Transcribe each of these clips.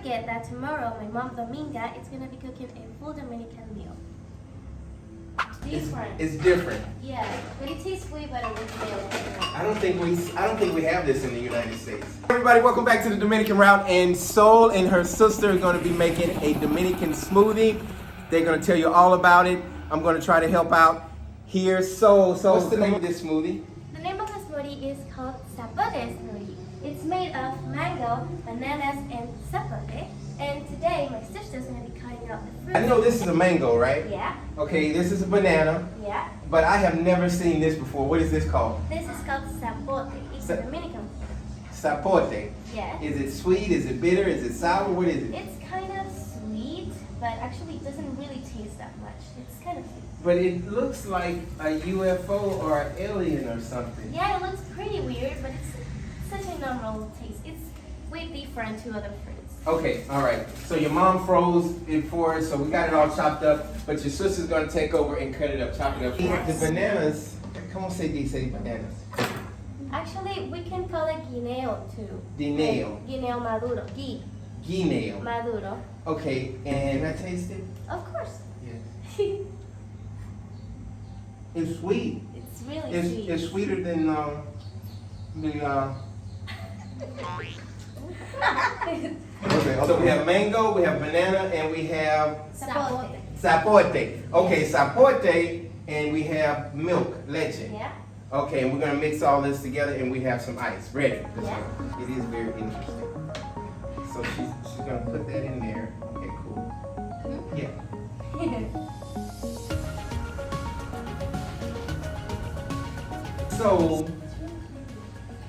forget that tomorrow my mom Dominga is gonna be cooking a full Dominican meal. Different. It's different. Yeah, but it tastes way better with milk. I don't think we have this in the United States. Everybody, welcome back to the Dominican Route. And Sol and her sister are going to be making a Dominican smoothie. They're going to tell you all about it. I'm going to try to help out here. So what's the name of this smoothie? The name of the smoothie is called zapote smoothie. It's made of mango, bananas, and zapote. And today my sister's going to be cutting out the fruit. I know this is a mango, right? Yeah. Okay, this is a banana. Yeah. But I have never seen this before. What is this called? This is called zapote. It's a Dominican food. Zapote. Yeah. Is it sweet? Is it bitter? Is it sour? What is it? It's kind of sweet, but actually it doesn't really taste that much. It's kind of sweet. But it looks like a UFO or an alien or something. Yeah, it looks pretty weird, but it's such a normal taste. It's way different to other fruits. Okay, all right. So your mom froze it for us, so we got it all chopped up, but your sister's gonna take over and cut it up, chop it up. Yes. The bananas, come on, say bananas. Actually, we can call it guineo too. Guineo. Guineo maduro. Guineo. Maduro. Okay, and I taste it? Of course. Yes. It's sweet. It's really sweet. It's sweeter than Okay, so we have mango, we have banana, and we have Zapote. zapote. Okay, zapote, and we have milk, leche. Yeah. Okay, and we're gonna mix all this together, and we have some ice ready. Yeah. It is very interesting. So she's gonna put that in there. Okay, cool. Yeah. So,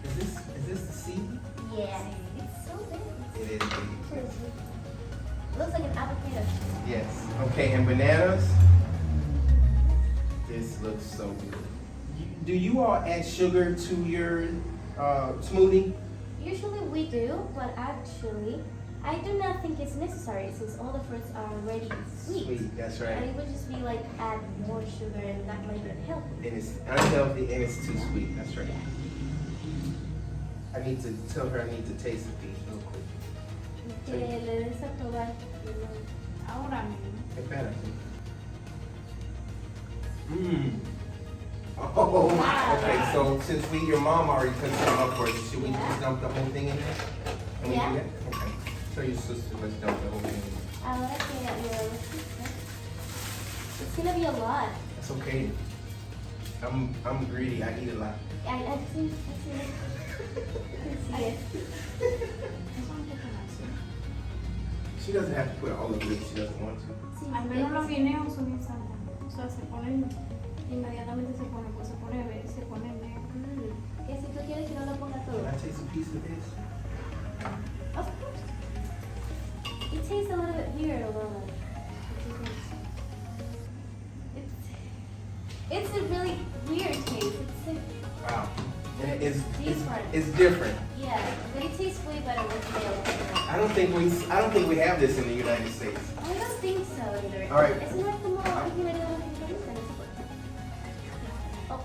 is this the seed? Yeah. It's so big. It is big. It looks like an avocado. Yes. Okay, and bananas. This looks so good. Do you all add sugar to your smoothie? Usually we do, but actually, I do not think it's necessary since all the fruits are already sweet. Sweet, that's And right. it would just be like add more sugar and that might not help. And it's unhealthy and it's too sweet. That's right. I need to tell her I need to taste the piece real quick. Que le des a probar. Ahora mismo. Espera. Mmm. Oh, Wow. okay. So since your mom already cut some up for us, should we Yeah. just dump the whole thing in there? Can we Yeah. do that? Okay. Show your sister. Let's dump the whole thing in. Ahora que lo it's gonna be a lot. That's okay. I'm greedy. I eat a lot. I see it. I can see it. Eso no se puede hacer. She doesn't have to put all of it. She doesn't want to. Sí, Al menos los guineos son instantáneos. O sea, se ponen, inmediatamente se pone verde, se pone negro. Que si tú quieres que no lo ponga todo. Can I taste a piece of this? Of course. It tastes a little bit weird, although it's a really weird taste. It's like, Wow. And Different. it's different. yeah, but it tastes way better with milk. I don't think we have this in the United States. I don't think so either. All right. Es no es como original de Oh,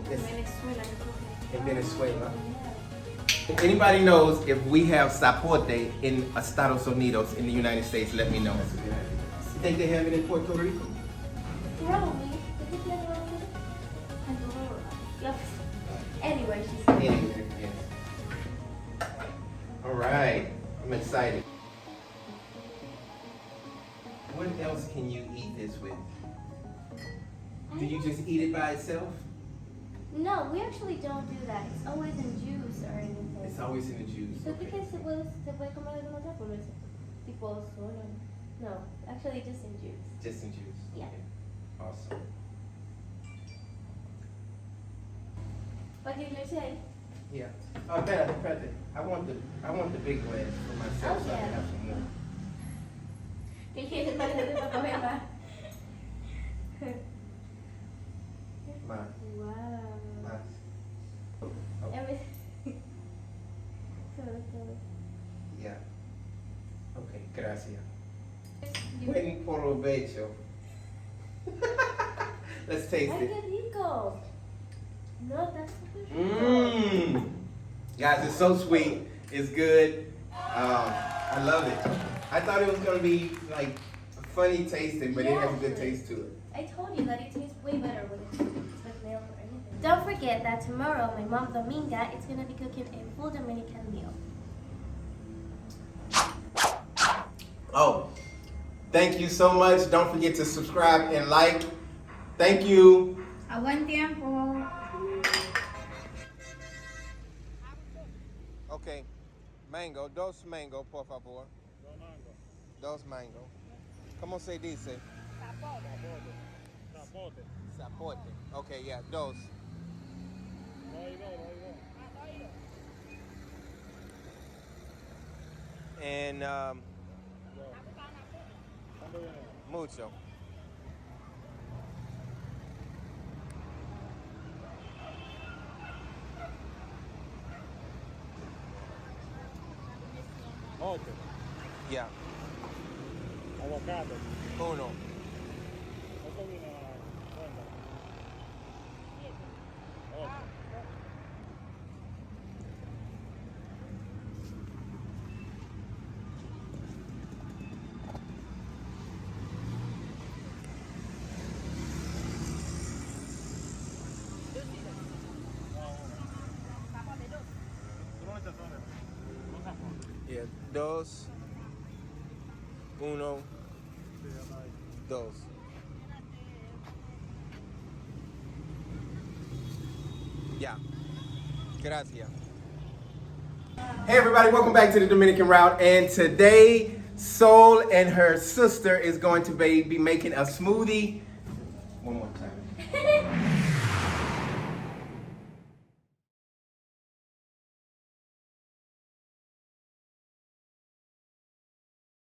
Yes. Venezuela, yo creo que. In Venezuela. yeah. If anybody knows if we have zapote in Estados Unidos in the United States, let me know. You think they have it in Puerto Rico? Probably. Does it have Yep. Anyway, she said. Anyway, yes. All right, I'm excited. What else can you eat this with? Do you just eat it by itself? No, we actually don't do that. It's always in juice or anything. It's always in the juice. So Okay. because se puede comer de alguna otra forma, tipo solo. No, actually just in juice. Just in juice. Yeah. Okay. Awesome. What did you say? Yeah. Better. I want the big glass for myself so I can have some more. ¿Qué quieres para que te comer más? Mine. Wow. Mine. Everything. Todo. Yeah. Okay, gracias. You- Buen provecho. Let's taste Ay, it. qué rico. No, that's super rico. Mmm. Guys, it's so sweet. It's good. I love it. I thought it was gonna be like funny tasting, but it has a good taste to it. I told you that it tastes way better when it's with milk or anything. Don't forget that tomorrow my mom Dominga is gonna be cooking a full Dominican meal. Oh, thank you so much. Don't forget to subscribe and like. Thank you. A buen tiempo. Okay, mango, dos mango, por favor. Dos mango. ¿Cómo se dice? Zapote. Zapote. Okay, yeah, dos. No hay dos. And ¿Cuánto viene? mucho. Ocho. Yeah, Aguacate. uno. ¿Cuánto viene? Cuenta. Ocho. Yeah, dos. Uno. Dos. Yeah. Gracias. Hey everybody, welcome back to the Dominican Route. And today, Soul and her sister is going to be making a smoothie. One more time.